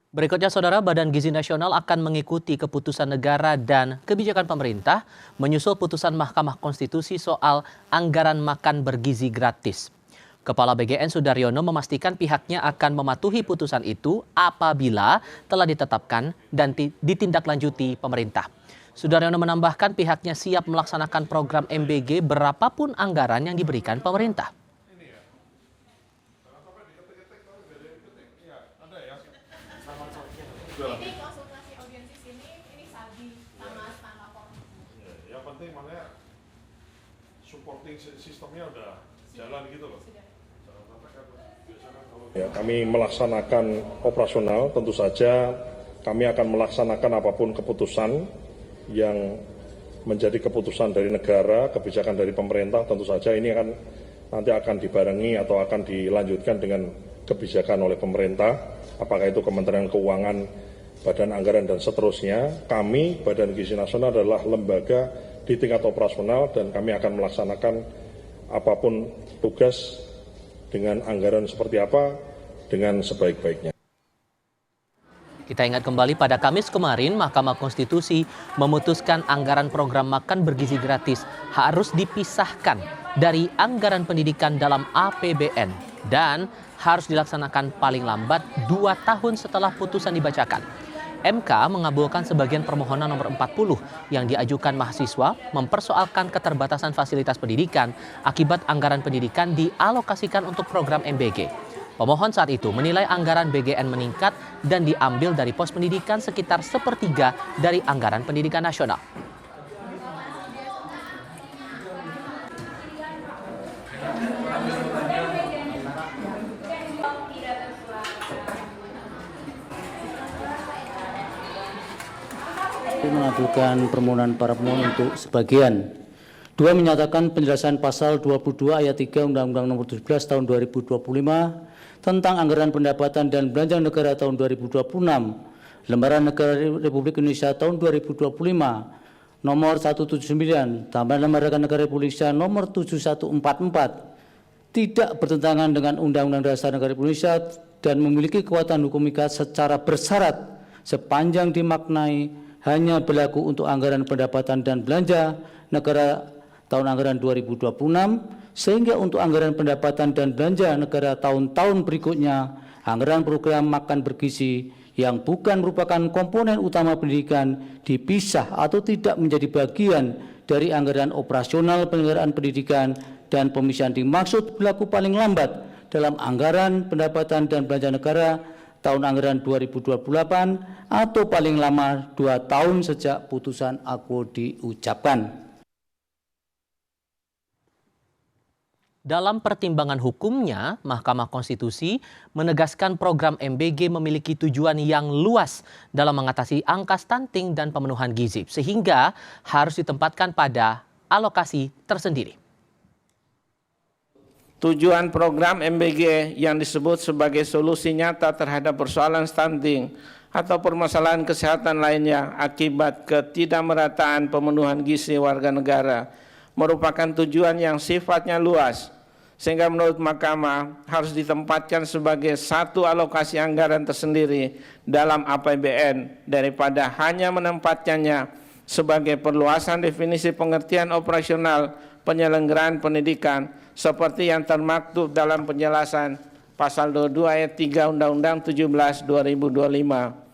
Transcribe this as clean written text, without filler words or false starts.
Berikutnya, Saudara, Badan Gizi Nasional akan mengikuti keputusan negara dan kebijakan pemerintah menyusul putusan Mahkamah Konstitusi soal anggaran makan bergizi gratis. Kepala BGN Sudaryono memastikan pihaknya akan mematuhi putusan itu apabila telah ditetapkan dan ditindaklanjuti pemerintah. Sudaryono menambahkan pihaknya siap melaksanakan program MBG berapapun anggaran yang diberikan pemerintah. Ini konsultasi audiensi sini, ini Saldi sama Stan lapor. Yang penting makanya supporting sistemnya udah jalan gitu loh. Ya, kami melaksanakan operasional, tentu saja kami akan melaksanakan apapun keputusan yang menjadi keputusan dari negara, kebijakan dari pemerintah, tentu saja ini nanti akan dibarengi atau akan dilanjutkan dengan kebijakan oleh pemerintah, apakah itu Kementerian Keuangan, Badan Anggaran dan seterusnya. Kami, Badan Gizi Nasional adalah lembaga di tingkat operasional dan kami akan melaksanakan apapun tugas dengan anggaran seperti apa dengan sebaik-baiknya. Kita ingat kembali pada Kamis kemarin, Mahkamah Konstitusi memutuskan anggaran program makan bergizi gratis harus dipisahkan dari anggaran pendidikan dalam APBN dan harus dilaksanakan paling lambat 2 tahun setelah putusan dibacakan. MK mengabulkan sebagian permohonan nomor 40 yang diajukan mahasiswa mempersoalkan keterbatasan fasilitas pendidikan akibat anggaran pendidikan dialokasikan untuk program MBG. Pemohon saat itu menilai anggaran BGN meningkat dan diambil dari pos pendidikan sekitar sepertiga dari anggaran pendidikan nasional. Mengabulkan permohonan para pemohon untuk sebagian. 2. Menyatakan penjelasan pasal 22 ayat 3 Undang-Undang Nomor 17 Tahun 2025 tentang anggaran pendapatan dan belanja negara tahun 2026, Lembaran Negara Republik Indonesia tahun 2025, nomor 179, tambahan Lembaran Negara Republik Indonesia nomor 7144, tidak bertentangan dengan Undang-Undang Dasar Negara Republik Indonesia dan memiliki kekuatan hukum ikat secara bersyarat sepanjang dimaknai hanya berlaku untuk anggaran pendapatan dan belanja negara tahun anggaran 2026, sehingga untuk anggaran pendapatan dan belanja negara tahun-tahun berikutnya, anggaran program makan bergizi yang bukan merupakan komponen utama pendidikan dipisah atau tidak menjadi bagian dari anggaran operasional penyelenggaraan pendidikan, dan pemisahan dimaksud berlaku paling lambat dalam anggaran pendapatan dan belanja negara tahun anggaran 2028 atau paling lama 2 tahun sejak putusan aku diucapkan. Dalam pertimbangan hukumnya, Mahkamah Konstitusi menegaskan program MBG memiliki tujuan yang luas dalam mengatasi angka stunting dan pemenuhan gizi, sehingga harus ditempatkan pada alokasi tersendiri. Tujuan program MBG yang disebut sebagai solusi nyata terhadap persoalan stunting atau permasalahan kesehatan lainnya akibat ketidakmerataan pemenuhan gizi warga negara merupakan tujuan yang sifatnya luas, sehingga menurut Mahkamah harus ditempatkan sebagai satu alokasi anggaran tersendiri dalam APBN daripada hanya menempatkannya sebagai perluasan definisi pengertian operasional penyelenggaraan pendidikan seperti yang termaktub dalam penjelasan pasal 22 ayat 3 Undang-Undang 17 2025.